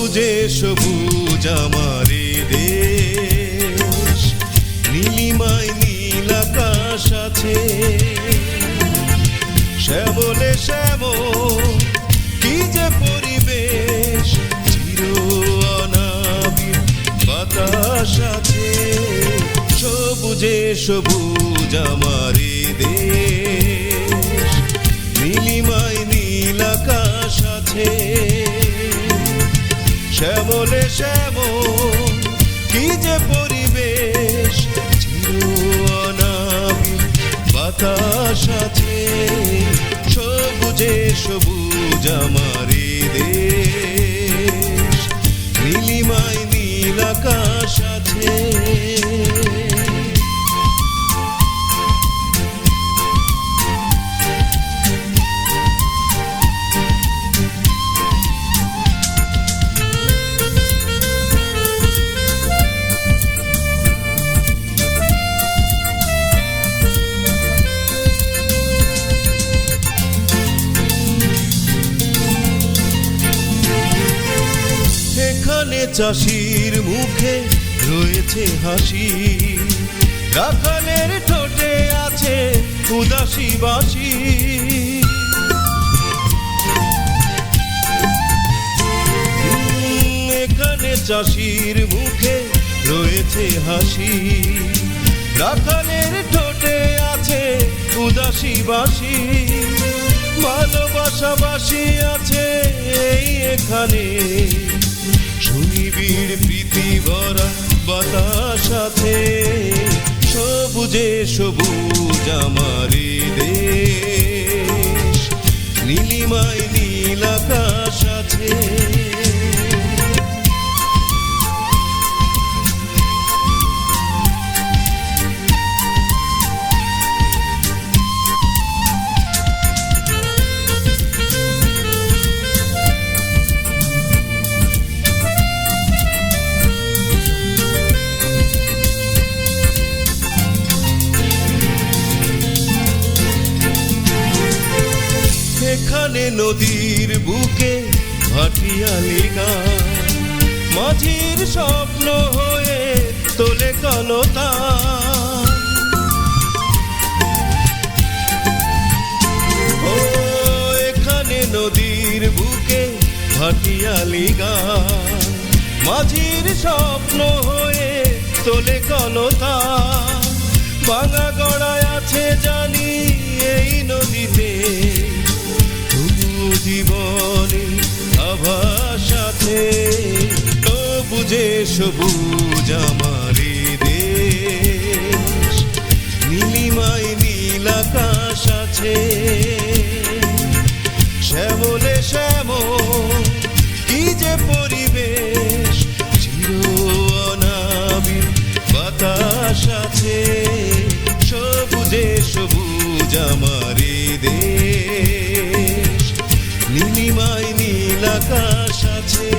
সবুজে সবুজ আমারে দেশ, নীলিমায় নীল আকাশ আছে, শ্যামলে শ্যামল কি যে পরিবেশ, চির অনাবিল বাতাস আছে। সবুজে সবুজ আমারে দেশ, নীলিমায় নীল আকাশ আছে, শ্যামলে শ্যামল কি যে পরিবেশ, চির অনাবিল বাতাস আছে। সবুজে সবুজ আমারে দেশ, নীলিমায় নীল আকাশ আছে। এখানে চাষির মুখে রয়েছে হাসি, রাখালের ঠোঁটে আছে উদাসী বাসি। এখানে চাষির মুখে রয়েছে হাসি, রাখালের ঠোঁটে আছে উদাসী বাসি। ভালোবাসা বাসি আছে এই এখানে, সুনিবিড় প্রীতি ভরা বাতাস আছে। সবুজে সবুজ আমারে দেশ, নীলিমায় নীল আকাশ আছে। এখানে নদীর বুকে ভাটিয়ালি গান, মাঝির স্বপ্ন হয়ে তোলে কলতান। ও এখানে নদীর বুকে ভাটিয়ালি গান, মাঝির স্বপ্ন হয়ে তোলে কলতান। ভাঙা গড়ায় আছে জানি এই নদীতে, জীবনে আভাস আছে। সবুজে সবুজ আমারে দেশ, নীলিমায় নীল আকাশ আছে, শ্যামলে শ্যামল কি যে পরিবেশ, চির অনাবিল বাতাস আছে। সবুজে সবুজ আমারে দেশ, নীলিমায় নীল আকাশ আছে।